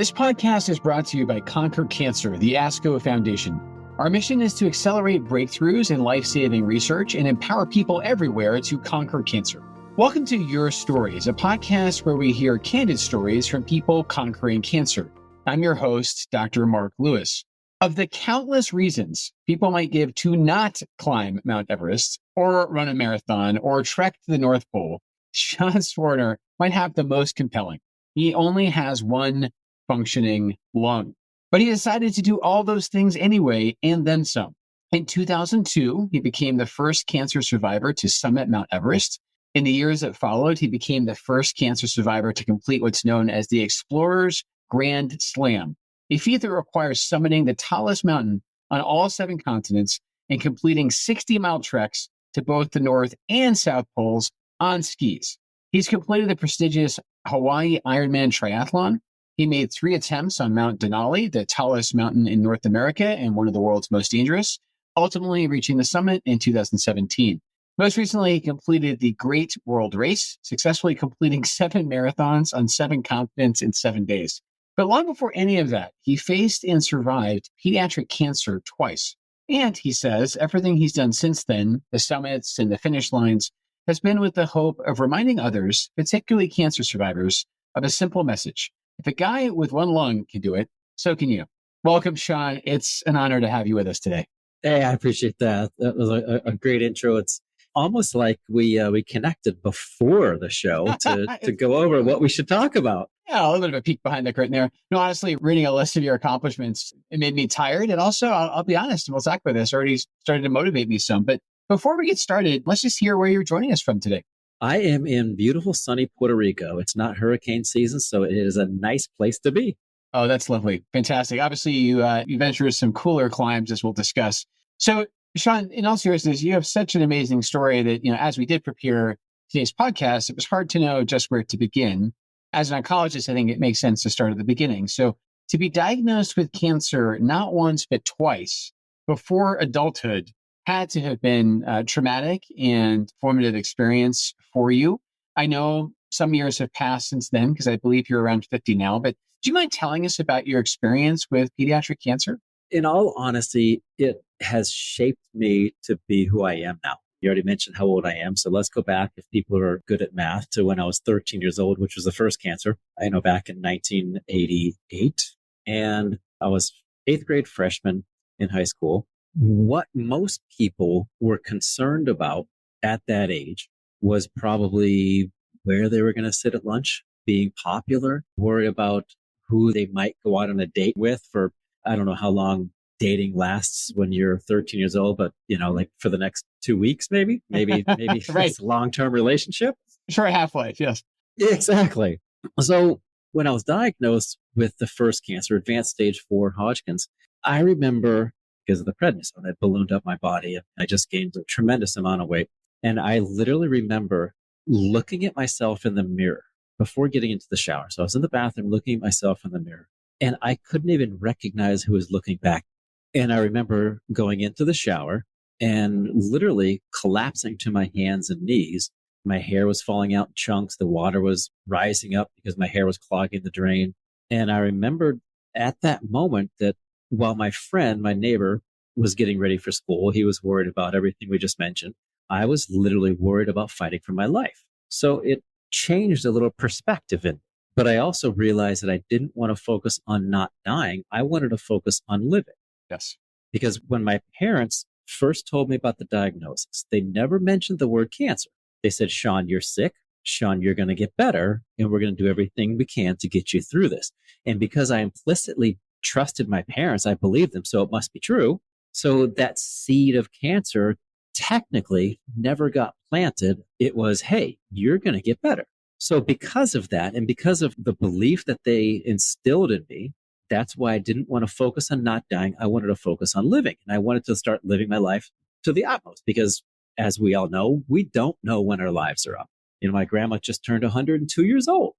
This podcast is brought to you by Conquer Cancer, the ASCO Foundation. Our mission is to accelerate breakthroughs in life-saving research and empower people everywhere to conquer cancer. Welcome to Your Stories, a podcast where we hear candid stories from people conquering cancer. I'm your host, Dr. Mark Lewis. Of the countless reasons people might give to not climb Mount Everest, or run a marathon, or trek to the North Pole, Sean Swarner might have the most compelling. He only has one functioning lung. But he decided to do all those things anyway, and then some. In 2002, he became the first cancer survivor to summit Mount Everest. In the years that followed, he became the first cancer survivor to complete what's known as the Explorer's Grand Slam, a feat that requires summiting the tallest mountain on all 7 continents and completing 60-mile treks to both the North and South Poles on skis. He's completed the prestigious Hawaii Ironman triathlon. He made 3 attempts on Mount Denali, the tallest mountain in North America and one of the world's most dangerous, ultimately reaching the summit in 2017. Most recently, he completed the Great World Race, successfully completing 7 marathons on 7 continents in 7 days. But long before any of that, he faced and survived pediatric cancer twice. And he says everything he's done since then, the summits and the finish lines, has been with the hope of reminding others, particularly cancer survivors, of a simple message. If a guy with one lung can do it, so can you. Welcome, Sean. It's an honor to have you with us today. Hey, I appreciate that. That was a great intro. It's almost like we connected before the show to go over what we should talk about. Yeah, a little bit of a peek behind the curtain there. No, honestly, reading a list of your accomplishments, it made me tired. And also, I'll be honest, and we'll talk about this, already started to motivate me some. But before we get started, let's just hear where you're joining us from today. I am in beautiful, sunny Puerto Rico. It's not hurricane season, so it is a nice place to be. Oh, that's lovely. Fantastic. Obviously, you venture some cooler climes, as we'll discuss. So, Sean, in all seriousness, you have such an amazing story that, as we did prepare today's podcast, it was hard to know just where to begin. As an oncologist, I think it makes sense to start at the beginning. So, to be diagnosed with cancer not once, but twice before adulthood had to have been a traumatic and formative experience for you. I know some years have passed since then, because I believe you're around 50 now, but do you mind telling us about your experience with pediatric cancer? In all honesty, it has shaped me to be who I am now. You already mentioned how old I am, so let's go back, if people are good at math, to when I was 13 years old, which was the first cancer. I know back in 1988, and I was 8th grade freshman in high school. What most people were concerned about at that age was probably where they were going to sit at lunch, being popular, worry about who they might go out on a date with for, I don't know how long dating lasts when you're 13 years old, but like for the next 2 weeks, maybe Right. It's a long-term relationship. Short half-life, yes. Exactly. So when I was diagnosed with the first cancer, advanced stage 4 Hodgkin's, I remember, because of the prednisone, it ballooned up my body and I just gained a tremendous amount of weight. And I literally remember looking at myself in the mirror before getting into the shower. So I was in the bathroom looking at myself in the mirror, and I couldn't even recognize who was looking back. And I remember going into the shower and literally collapsing to my hands and knees. My hair was falling out in chunks. The water was rising up because my hair was clogging the drain. And I remembered at that moment that while my friend, my neighbor, was getting ready for school, he was worried about everything we just mentioned. I was literally worried about fighting for my life. So it changed a little perspective in me. But I also realized that I didn't want to focus on not dying. I wanted to focus on living. Yes. Because when my parents first told me about the diagnosis, they never mentioned the word cancer. They said, Sean, you're sick. Sean, you're going to get better. And we're going to do everything we can to get you through this. And because I implicitly trusted my parents, I believed them, so it must be true. So that seed of cancer technically never got planted. It was, hey, you're going to get better. So because of that, and because of the belief that they instilled in me, that's why I didn't want to focus on not dying. I wanted to focus on living. And I wanted to start living my life to the utmost because, as we all know, we don't know when our lives are up. My grandma just turned 102 years old.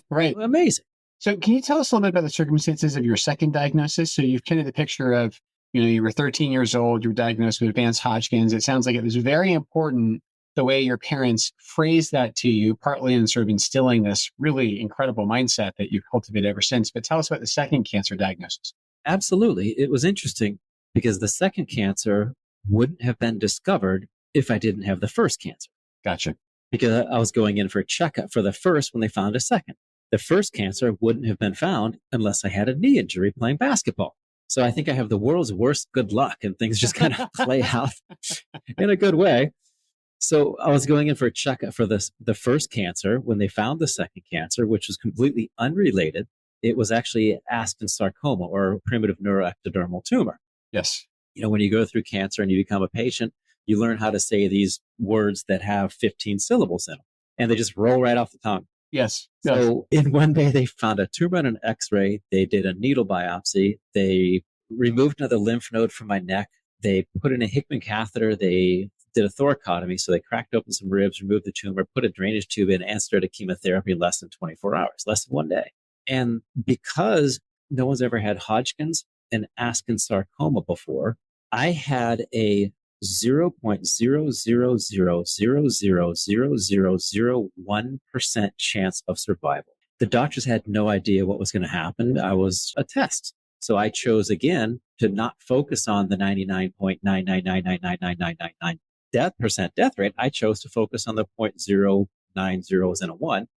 Right. Amazing. So can you tell us a little bit about the circumstances of your second diagnosis? So you've painted the picture of, you were 13 years old, you were diagnosed with advanced Hodgkin's. It sounds like it was very important the way your parents phrased that to you, partly in sort of instilling this really incredible mindset that you've cultivated ever since. But tell us about the second cancer diagnosis. Absolutely. It was interesting because the second cancer wouldn't have been discovered if I didn't have the first cancer. Gotcha. Because I was going in for a checkup for the first when they found a second. The first cancer wouldn't have been found unless I had a knee injury playing basketball. So I think I have the world's worst good luck and things just kind of play out in a good way. So I was going in for a checkup for the first cancer when they found the second cancer, which was completely unrelated. It was actually Askin sarcoma, or primitive neuroectodermal tumor. Yes. When you go through cancer and you become a patient, you learn how to say these words that have 15 syllables in them, and they just roll right off the tongue. Yes. So in one day, they found a tumor on an x-ray. They did a needle biopsy. They removed another lymph node from my neck. They put in a Hickman catheter. They did a thoracotomy. So they cracked open some ribs, removed the tumor, put a drainage tube in, and started chemotherapy in less than 24 hours, less than one day. And because no one's ever had Hodgkin's and Askin sarcoma before, I had a 0.000000001% chance of survival. The doctors had no idea what was going to happen. I was a test. So I chose again to not focus on the 99.999999999 death rate. I chose to focus on the 0.090%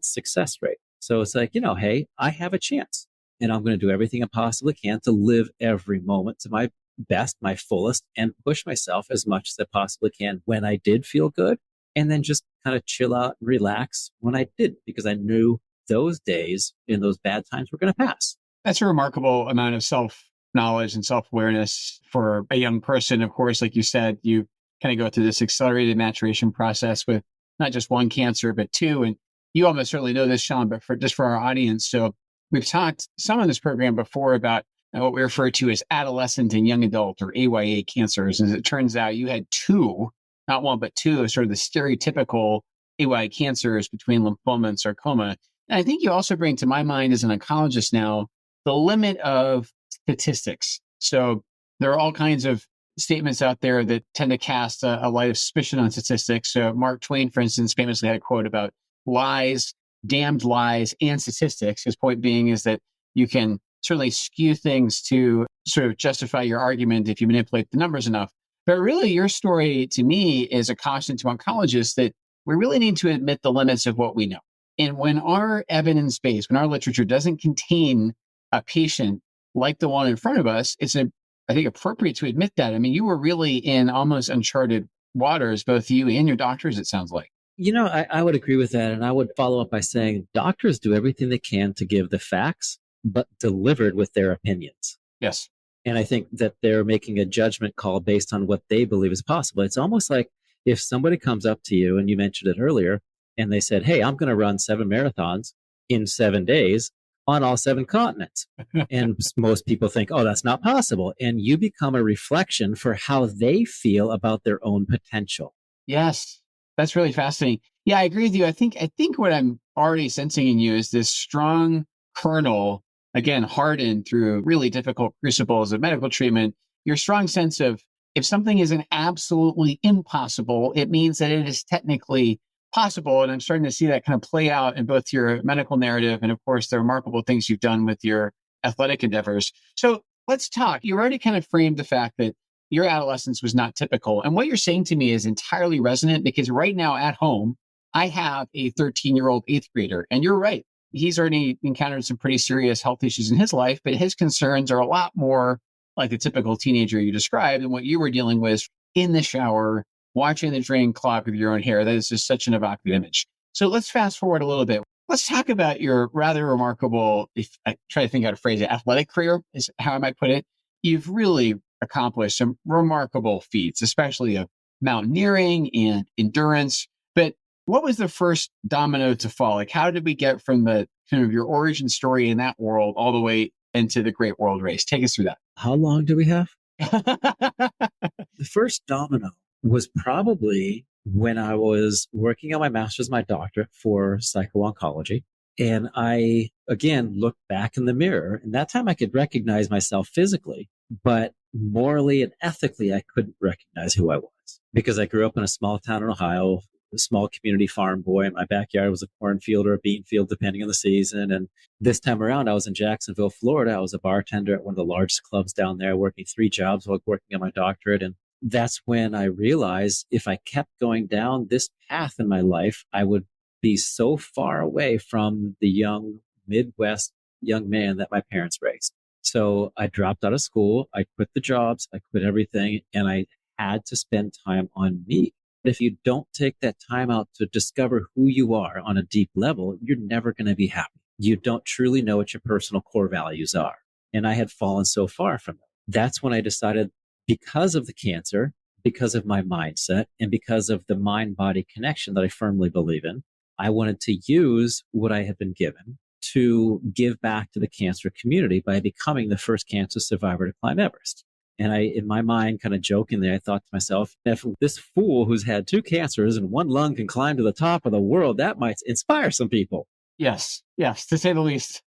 success rate. So it's like, hey, I have a chance and I'm going to do everything I possibly can to live every moment to my best, my fullest, and push myself as much as I possibly can when I did feel good, and then just kind of chill out and relax when I didn't, because I knew those days and those bad times were going to pass. That's a remarkable amount of self-knowledge and self-awareness for a young person. Of course, like you said, you kind of go through this accelerated maturation process with not just one cancer, but two. And you almost certainly know this, Sean, but for our audience. So we've talked some on this program before about what we refer to as adolescent and young adult, or AYA cancers. As it turns out, you had two, not one, but two of sort of the stereotypical AYA cancers between lymphoma and sarcoma. And I think you also bring to my mind as an oncologist now, the limit of statistics. So there are all kinds of statements out there that tend to cast a light of suspicion on statistics. So Mark Twain, for instance, famously had a quote about lies, damned lies, and statistics. His point being is that you can certainly skew things to sort of justify your argument if you manipulate the numbers enough. But really, your story to me is a caution to oncologists that we really need to admit the limits of what we know. And when our evidence base, when our literature doesn't contain a patient like the one in front of us, it's, I think, appropriate to admit that. I mean, you were really in almost uncharted waters, both you and your doctors, it sounds like. I would agree with that. And I would follow up by saying doctors do everything they can to give the facts, but delivered with their opinions. Yes. And I think that they're making a judgment call based on what they believe is possible. It's almost like if somebody comes up to you, and you mentioned it earlier, and they said, hey, I'm going to run 7 marathons in 7 days on all 7 continents. And most people think, oh, that's not possible. And you become a reflection for how they feel about their own potential. Yes. That's really fascinating. Yeah, I agree with you. I think what I'm already sensing in you is this strong kernel, again, hardened through really difficult crucibles of medical treatment, your strong sense of if something is an absolutely impossible, it means that it is technically possible. And I'm starting to see that kind of play out in both your medical narrative and, of course, the remarkable things you've done with your athletic endeavors. So let's talk. You already kind of framed the fact that your adolescence was not typical. And what you're saying to me is entirely resonant, because right now at home, I have a 13-year-old 8th grader. And you're right. He's already encountered some pretty serious health issues in his life, but his concerns are a lot more like the typical teenager you described and what you were dealing with in the shower, watching the drain clog with your own hair. That is just such an evocative image. So let's fast forward a little bit. Let's talk about your rather remarkable, if I try to think how to phrase it, athletic career is how I might put it. You've really accomplished some remarkable feats, especially of mountaineering and endurance. But what was the first domino to fall? Like, how did we get from the kind of your origin story in that world all the way into the great world race? Take us through that. How long do we have? The first domino was probably when I was working on my master's, my doctorate for psycho-oncology. And I, again, looked back in the mirror, and that time I could recognize myself physically, but morally and ethically, I couldn't recognize who I was. Hawkins because I grew up in a small town in Ohio, a small community farm boy. In my backyard was a cornfield or a bean field, depending on the season. And this time around, I was in Jacksonville, Florida. I was a bartender at one of the largest clubs down there, working 3 jobs while working on my doctorate. And that's when I realized if I kept going down this path in my life, I would be so far away from the young Midwest young man that my parents raised. So I dropped out of school. I quit the jobs. I quit everything. And I had to spend time on me. If you don't take that time out to discover who you are on a deep level, you're never going to be happy. You don't truly know what your personal core values are. And I had fallen so far from them. That's when I decided, because of the cancer, because of my mindset, and because of the mind-body connection that I firmly believe in, I wanted to use what I had been given to give back to the cancer community by becoming the first cancer survivor to climb Everest. And I, in my mind, kind of jokingly, I thought to myself, if this fool who's had 2 cancers and 1 lung can climb to the top of the world, that might inspire some people. Yes, to say the least.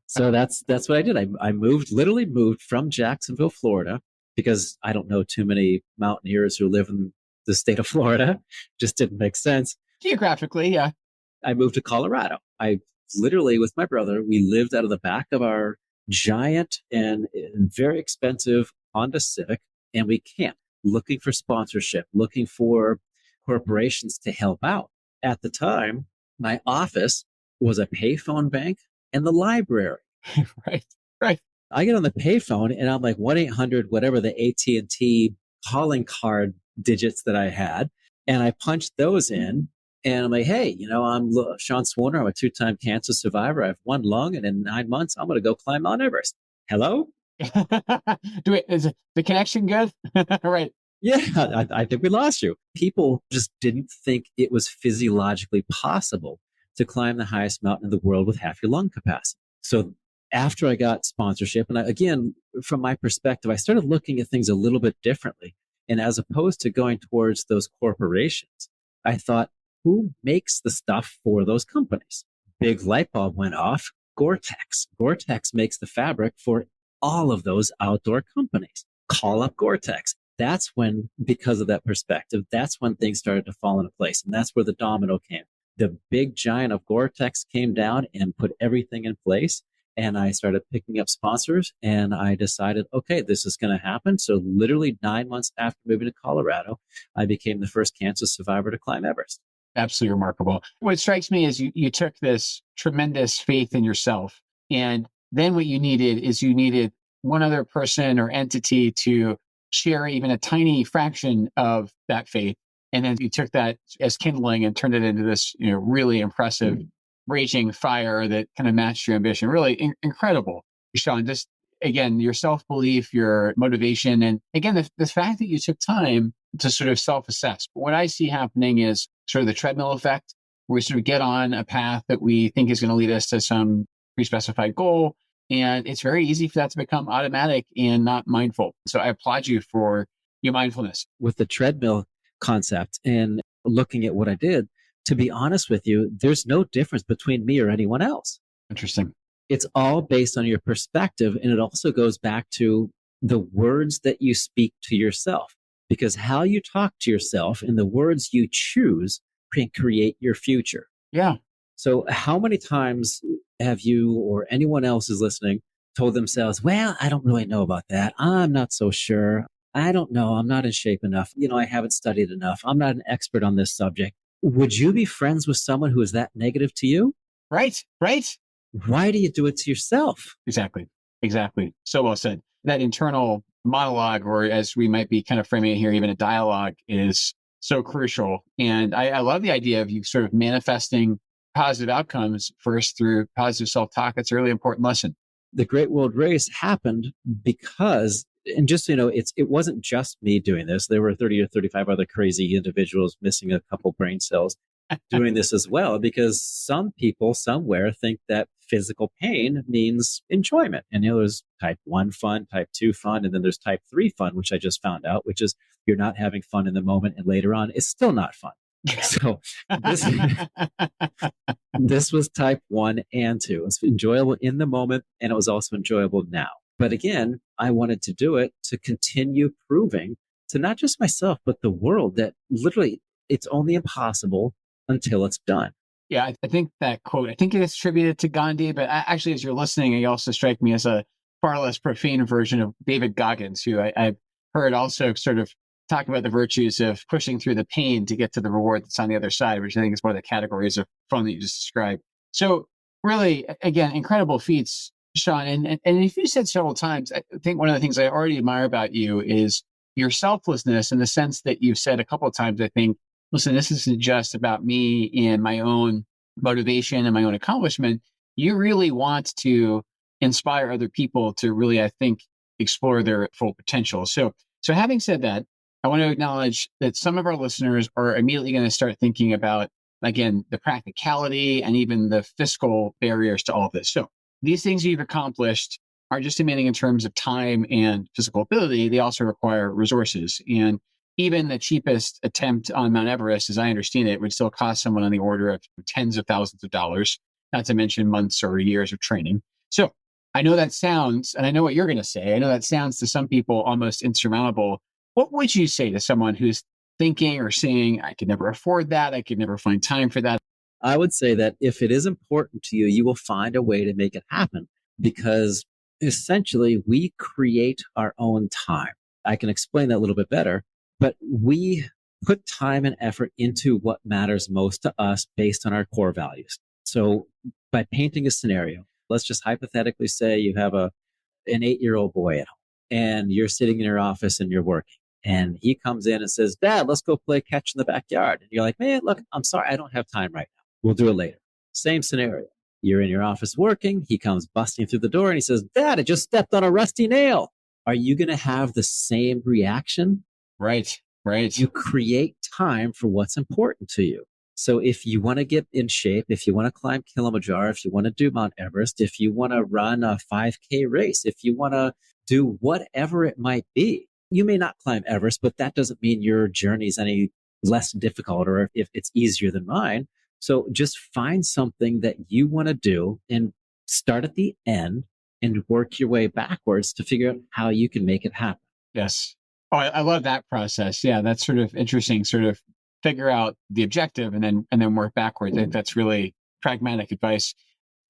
So that's what I did. I literally moved from Jacksonville, Florida, because I don't know too many mountaineers who live in the state of Florida. Just didn't make sense. Geographically, yeah. I moved to Colorado. I literally, with my brother, we lived out of the back of our giant and very expensive Honda Civic, and we camped, looking for sponsorship, looking for corporations to help out. At the time, my office was a payphone bank and the library. Right. I get on the payphone and I'm like 1-800, whatever the AT&T calling card digits that I had. And I punched those in and I'm like, hey, I'm Sean Swarner. I'm a 2-time cancer survivor. I have 1 lung, and in 9 months, I'm going to go climb Mount Everest. Hello? Is the connection good? Right. Yeah, I think we lost you. People just didn't think it was physiologically possible to climb the highest mountain in the world with half your lung capacity. So after I got sponsorship, and again, from my perspective, I started looking at things a little bit differently. And as opposed to going towards those corporations, I thought, who makes the stuff for those companies? Big light bulb went off. Gore-Tex. Gore-Tex makes the fabric for all of those outdoor companies. Call up Gore-Tex. That's when, because of that perspective, that's when things started to fall into place. And that's where the domino came. The big giant of Gore-Tex came down and put everything in place. And I started picking up sponsors, and I decided, okay, this is going to happen. So literally 9 months after moving to Colorado, I became the first cancer survivor to climb Everest. Absolutely remarkable. What strikes me is you took this tremendous faith in yourself, and then what you needed one other person or entity to share even a tiny fraction of that faith. And then you took that as kindling and turned it into this, really impressive, raging fire that kind of matched your ambition. Really incredible, Sean. Just again, your self-belief, your motivation, and again, the fact that you took time to sort of self-assess. But what I see happening is sort of the treadmill effect, where we sort of get on a path that we think is going to lead us to some pre-specified goal. And it's very easy for that to become automatic and not mindful. So I applaud you for your mindfulness. With the treadmill concept and looking at what I did, to be honest with you, there's no difference between me or anyone else. Interesting. It's all based on your perspective. And it also goes back to the words that you speak to yourself, because how you talk to yourself and the words you choose can create your future. Yeah. So how many times have you or anyone else is listening told themselves, well, I don't really know about that. I'm not so sure. I don't know. I'm not in shape enough. I haven't studied enough. I'm not an expert on this subject. Would you be friends with someone who is that negative to you? Right. Why do you do it to yourself? Exactly. So well said. That internal monologue, or as we might be kind of framing it here, even a dialogue, is so crucial. And I love the idea of you sort of manifesting positive outcomes first through positive self-talk. It's a really important lesson. The Great World Race happened because, and just so you know, it wasn't just me doing this. There were 30 or 35 other crazy individuals missing a couple brain cells doing this as well, because some people somewhere think that physical pain means enjoyment. And there's type 1 fun, type 2 fun, and then there's type 3 fun, which I just found out, which is you're not having fun in the moment, and later on it's still not fun. So this was type 1 and 2. It was enjoyable in the moment, and it was also enjoyable now. But again, I wanted to do it to continue proving to not just myself, but the world, that literally it's only impossible until it's done. Yeah, I think that quote, I think it's attributed to Gandhi, but actually, as you're listening, you also strike me as a far less profane version of David Goggins, who I've heard also sort of talk about the virtues of pushing through the pain to get to the reward that's on the other side, which I think is one of the categories of fun that you just described. So really, again, incredible feats, Sean. And if you said several times, I think one of the things I already admire about you is your selflessness, in the sense that you've said a couple of times, I think, listen, this isn't just about me and my own motivation and my own accomplishment. You really want to inspire other people to really, I think, explore their full potential. So having said that, I want to acknowledge that some of our listeners are immediately going to start thinking about, again, the practicality and even the fiscal barriers to all of this. So these things you've accomplished are just demanding in terms of time and physical ability. They also require resources. And even the cheapest attempt on Mount Everest, as I understand it, would still cost someone on the order of tens of thousands of dollars, not to mention months or years of training. So I know that sounds, and I know what you're going to say, I know that sounds to some people almost insurmountable. What would you say to someone who's thinking or saying, I could never afford that, I could never find time for that? I would say that if it is important to you, you will find a way to make it happen, because essentially we create our own time. I can explain that a little bit better, but we put time and effort into what matters most to us based on our core values. So by painting a scenario, let's just hypothetically say you have an 8-year-old boy at home and you're sitting in your office and you're working. And he comes in and says, Dad, let's go play catch in the backyard. And you're like, man, look, I'm sorry, I don't have time right now. We'll do it later. Same scenario. You're in your office working. He comes busting through the door and he says, Dad, I just stepped on a rusty nail. Are you going to have the same reaction? Right. You create time for what's important to you. So if you want to get in shape, if you want to climb Kilimanjaro, if you want to do Mount Everest, if you want to run a 5K race, if you want to do whatever it might be, you may not climb Everest, but that doesn't mean your journey is any less difficult or if it's easier than mine. So just find something that you want to do and start at the end and work your way backwards to figure out how you can make it happen. Yes. Oh, I love that process. Yeah, that's sort of interesting. Sort of figure out the objective and then work backwards. I think that's really pragmatic advice.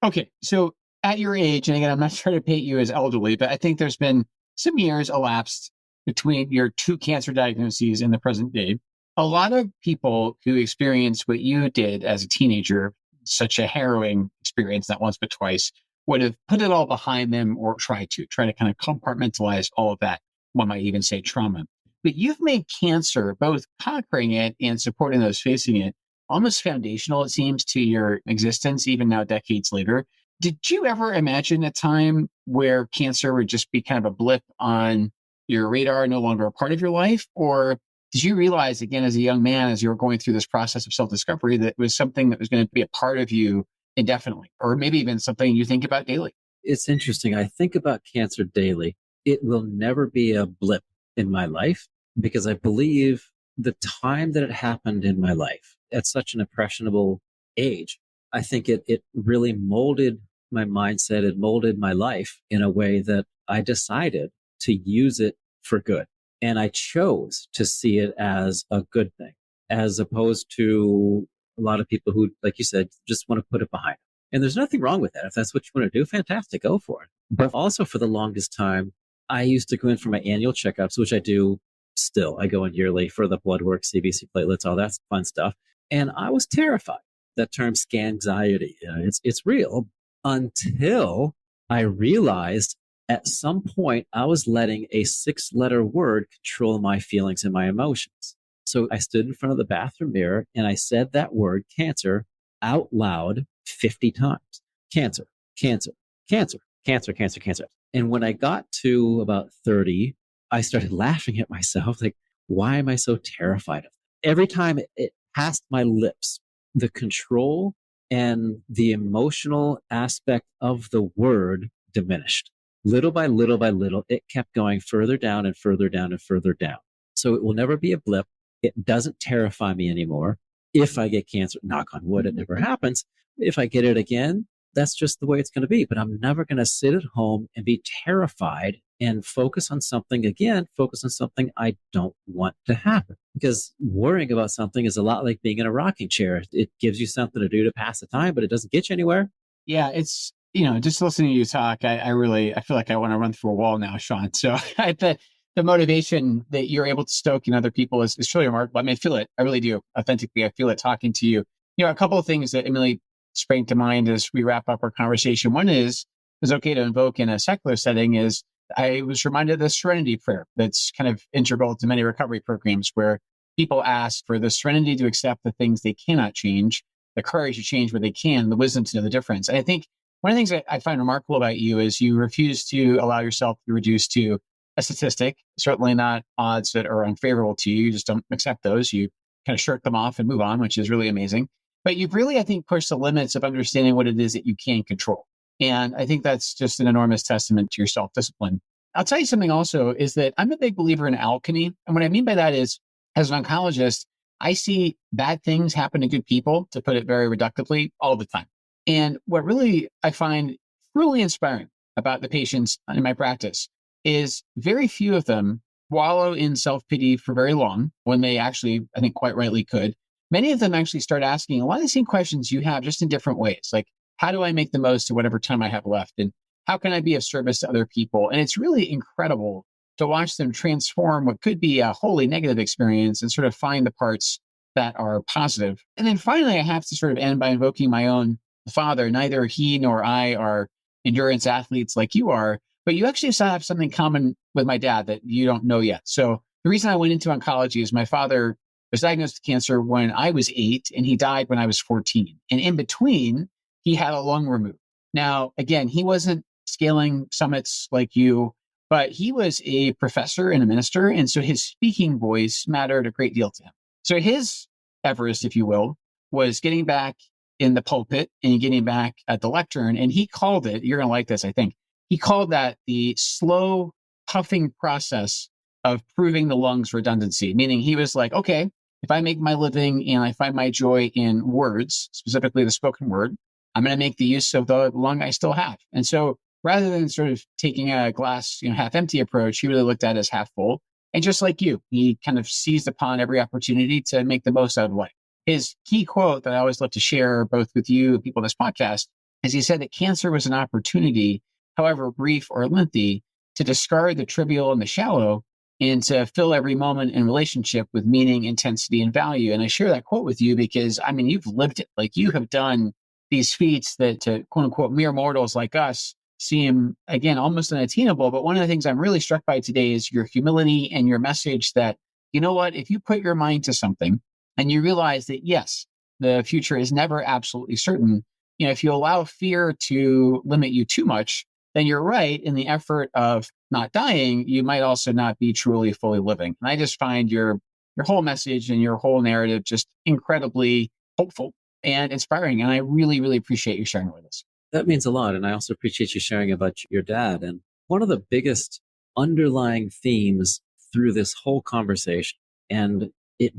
Okay, so at your age, and again, I'm not trying to paint you as elderly, but I think there's been some years elapsed between your 2 cancer diagnoses and the present day. A lot of people who experience what you did as a teenager, such a harrowing experience, not once but twice, would have put it all behind them or try to kind of compartmentalize all of that. One might even say trauma. But you've made cancer, both conquering it and supporting those facing it, almost foundational, it seems, to your existence, even now decades later. Did you ever imagine a time where cancer would just be kind of a blip on your radar, no longer a part of your life? Or did you realize, again, as a young man, as you were going through this process of self-discovery, that it was something that was going to be a part of you indefinitely, or maybe even something you think about daily? It's interesting. I think about cancer daily. It will never be a blip in my life because I believe the time that it happened in my life at such an impressionable age, I think it really molded my mindset. It molded my life in a way that I decided to use it for good. And I chose to see it as a good thing, as opposed to a lot of people who, like you said, just want to put it behind them. And there's nothing wrong with that. If that's what you want to do, fantastic, go for it. But also for the longest time, I used to go in for my annual checkups, which I do still. I go in yearly for the blood work, CBC platelets, all that fun stuff. And I was terrified. That term scanxiety, it's real, until I realized at some point I was letting a 6-letter word control my feelings and my emotions. So I stood in front of the bathroom mirror and I said that word, cancer, out loud 50 times. Cancer, cancer, cancer, cancer, cancer, cancer. And when I got to about 30, I started laughing at myself. Like, why am I so terrified of it? Every time it passed my lips, the control and the emotional aspect of the word diminished. Little by little by little, it kept going further down and further down and further down. So it will never be a blip. It doesn't terrify me anymore. If I get cancer, knock on wood, it never happens. If I get it again, that's just the way it's going to be. But I'm never going to sit at home and be terrified and focus on something I don't want to happen. Because worrying about something is a lot like being in a rocking chair. It gives you something to do to pass the time, but it doesn't get you anywhere. Yeah, it's, just listening to you talk, I feel like I want to run through a wall now, Sean. So the motivation that you're able to stoke in other people is truly remarkable. I mean, I feel it. I really do. Authentically, I feel it talking to you. A couple of things that immediately spring to mind as we wrap up our conversation. One is okay to invoke in a secular setting is I was reminded of the serenity prayer that's kind of integral to many recovery programs where people ask for the serenity to accept the things they cannot change, the courage to change what they can, the wisdom to know the difference. And I think one of the things that I find remarkable about you is you refuse to allow yourself to be reduced to a statistic, certainly not odds that are unfavorable to you. You just don't accept those. You kind of shirk them off and move on, which is really amazing. But you've really, I think, pushed the limits of understanding what it is that you can control. And I think that's just an enormous testament to your self-discipline. I'll tell you something also is that I'm a big believer in alchemy. And what I mean by that is, as an oncologist, I see bad things happen to good people, to put it very reductively, all the time. And what really I find really inspiring about the patients in my practice is very few of them wallow in self-pity for very long when they actually, I think quite rightly could. Many of them actually start asking a lot of the same questions you have, just in different ways. Like, how do I make the most of whatever time I have left? And how can I be of service to other people? And it's really incredible to watch them transform what could be a wholly negative experience and sort of find the parts that are positive. And then finally, I have to sort of end by invoking my own father. Neither he nor I are endurance athletes like you are, but you actually have something common with my dad that you don't know yet. So the reason I went into oncology is my father was diagnosed with cancer when I was 8 and he died when I was 14. And in between, he had a lung removed. Now, again, he wasn't scaling summits like you, but he was a professor and a minister. And so his speaking voice mattered a great deal to him. So his Everest, if you will, was getting back in the pulpit and getting back at the lectern. And he called it, you're going to like this, I think. He called that the slow puffing process of proving the lungs redundancy, meaning he was like, okay, if I make my living and I find my joy in words, specifically the spoken word, I'm going to make the use of the lung I still have. And so rather than sort of taking a glass, half empty approach, he really looked at it as half full. And just like you, he kind of seized upon every opportunity to make the most out of life. His key quote that I always love to share both with you and people in this podcast is he said that cancer was an opportunity, however brief or lengthy, to discard the trivial and the shallow and to fill every moment in relationship with meaning, intensity, and value. And I share that quote with you because, I mean, you've lived it. Like, you have done these feats that to quote unquote mere mortals like us seem, again, almost unattainable. But one of the things I'm really struck by today is your humility and your message that, you know what, if you put your mind to something and you realize that, yes, the future is never absolutely certain, if you allow fear to limit you too much, then you're right. In the effort of not dying, you might also not be truly fully living. And I just find your whole message and your whole narrative just incredibly hopeful and inspiring. And I really, really appreciate you sharing it with us. That means a lot. And I also appreciate you sharing about your dad. And one of the biggest underlying themes through this whole conversation, and it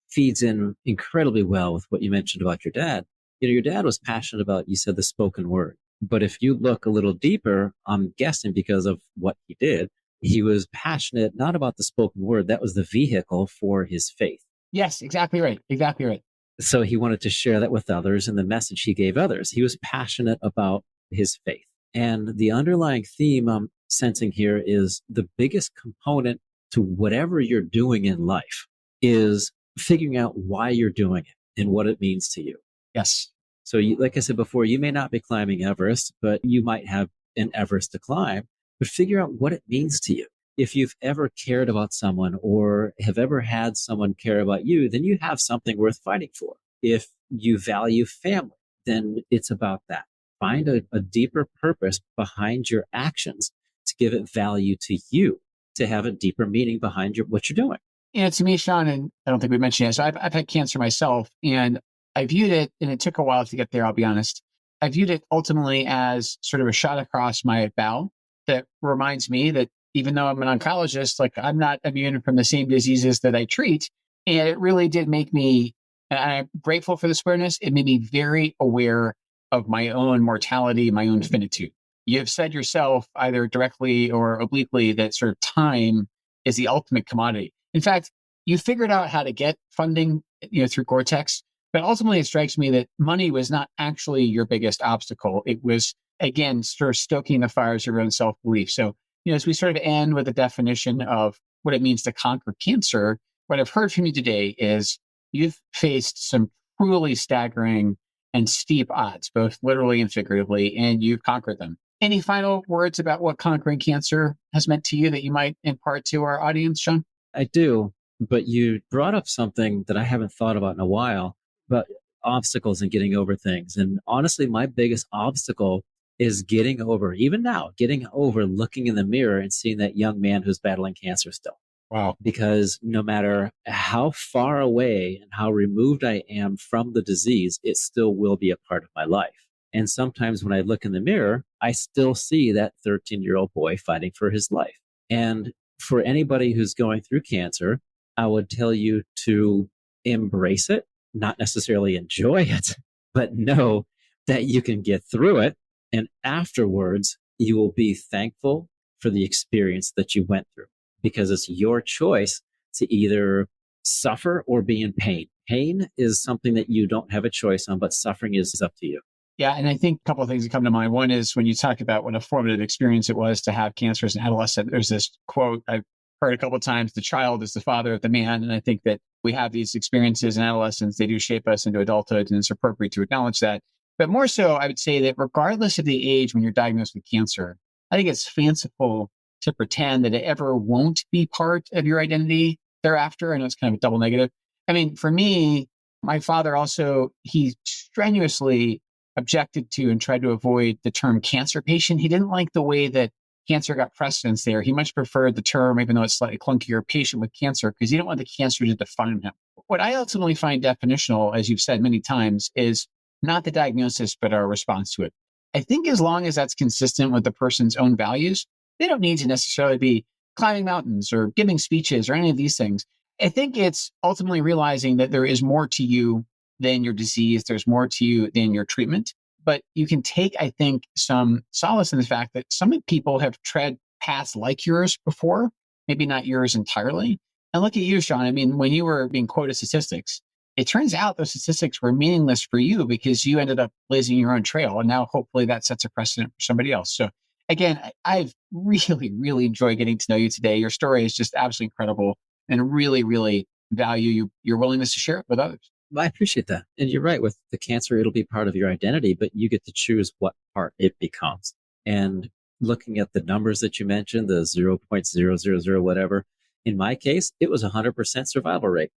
feeds in incredibly well with what you mentioned about your dad. Your dad was passionate about, you said, the spoken word. But if you look a little deeper, I'm guessing because of what he did, he was passionate not about the spoken word. That was the vehicle for his faith. Yes, exactly right. Exactly right. So he wanted to share that with others and the message he gave others. He was passionate about his faith. And the underlying theme I'm sensing here is the biggest component to whatever you're doing in life is figuring out why you're doing it and what it means to you. Yes. So like I said before, you may not be climbing Everest, but you might have an Everest to climb, but figure out what it means to you. If you've ever cared about someone or have ever had someone care about you, then you have something worth fighting for. If you value family, then it's about that. Find a deeper purpose behind your actions to give it value to you, to have a deeper meaning behind what you're doing. To me, Sean, and I don't think we mentioned it, so I've had cancer myself, and I viewed it, and it took a while to get there, I'll be honest. I viewed it ultimately as sort of a shot across my bow that reminds me that even though I'm an oncologist, like, I'm not immune from the same diseases that I treat. And it really did make me, and I'm grateful for this awareness, it made me very aware of my own mortality, my own finitude. you've said yourself, either directly or obliquely, that sort of time is the ultimate commodity. In fact, you figured out how to get funding, through Cortex, but ultimately it strikes me that money was not actually your biggest obstacle. It was, again, sort of stoking the fires of your own self-belief. So, as we sort of end with a definition of what it means to conquer cancer, what I've heard from you today is you've faced some truly staggering and steep odds, both literally and figuratively, and you've conquered them. Any final words about what conquering cancer has meant to you that you might impart to our audience, Sean? I do, but you brought up something that I haven't thought about in a while, but obstacles and getting over things. And honestly, my biggest obstacle is getting over looking in the mirror and seeing that young man who's battling cancer still. Wow. Because no matter how far away and how removed I am from the disease, it still will be a part of my life. And sometimes when I look in the mirror, I still see that 13-year-old boy fighting for his life. And for anybody who's going through cancer, I would tell you to embrace it, not necessarily enjoy it, but know that you can get through it. And afterwards, you will be thankful for the experience that you went through, because it's your choice to either suffer or be in pain. Pain is something that you don't have a choice on, but suffering is up to you. Yeah. And I think a couple of things that come to mind. One is when you talk about what a formative experience it was to have cancer as an adolescent, there's this quote I've heard a couple of times: the child is the father of the man. And I think that we have these experiences in adolescence. They do shape us into adulthood, and it's appropriate to acknowledge that. But more so, I would say that regardless of the age when you're diagnosed with cancer, I think it's fanciful to pretend that it ever won't be part of your identity thereafter. I know it's kind of a double negative. I mean, for me, my father also, he strenuously objected to and tried to avoid the term cancer patient. He didn't like the way that cancer got precedence there. He much preferred the term, even though it's slightly clunkier, patient with cancer, because he didn't want the cancer to define him. What I ultimately find definitional, as you've said many times, is not the diagnosis, but our response to it. I think as long as that's consistent with the person's own values, they don't need to necessarily be climbing mountains or giving speeches or any of these things. I think it's ultimately realizing that there is more to you than your disease. There's more to you than your treatment. But you can take, I think, some solace in the fact that some people have tread paths like yours before, maybe not yours entirely. And look at you, Sean. I mean, when you were being quoted statistics, it turns out those statistics were meaningless for you because you ended up blazing your own trail. And now hopefully that sets a precedent for somebody else. So again, I've really, really enjoyed getting to know you today. Your story is just absolutely incredible, and really, really value your willingness to share it with others. I appreciate that. And you're right, with the cancer, it'll be part of your identity, but you get to choose what part it becomes. And looking at the numbers that you mentioned, the 0.000 whatever, in my case, it was 100% survival rate.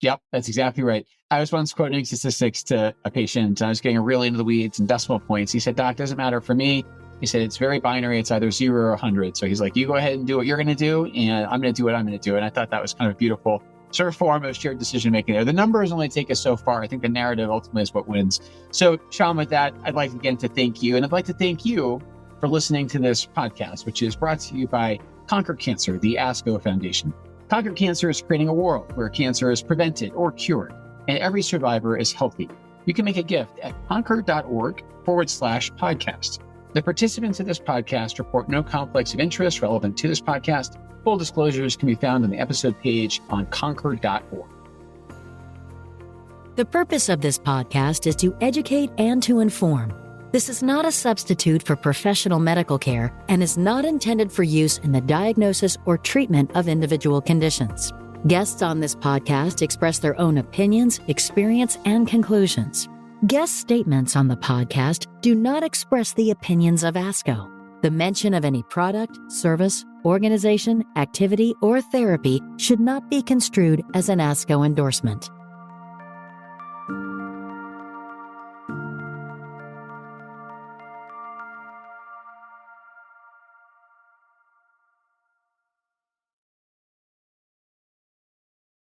Yep, that's exactly right. I was once quoting statistics to a patient. I was getting really into the weeds and decimal points. He said, "Doc, doesn't matter for me." He said, "It's very binary. It's either 0 or 100. So he's like, you go ahead and do what you're going to do, and I'm going to do what I'm going to do." And I thought that was kind of beautiful sort of form of shared decision making there. The numbers only take us so far. I think the narrative ultimately is what wins. So, Sean, with that, I'd like again to thank you. And I'd like to thank you for listening to this podcast, which is brought to you by Conquer Cancer, the ASCO Foundation. Conquer Cancer is creating a world where cancer is prevented or cured, and every survivor is healthy. You can make a gift at conquer.org/podcast. The participants of this podcast report no conflicts of interest relevant to this podcast. Full disclosures can be found on the episode page on conquer.org. The purpose of this podcast is to educate and to inform. This is not a substitute for professional medical care and is not intended for use in the diagnosis or treatment of individual conditions. Guests on this podcast express their own opinions, experience, and conclusions. Guest statements on the podcast do not express the opinions of ASCO. The mention of any product, service, organization, activity, or therapy should not be construed as an ASCO endorsement.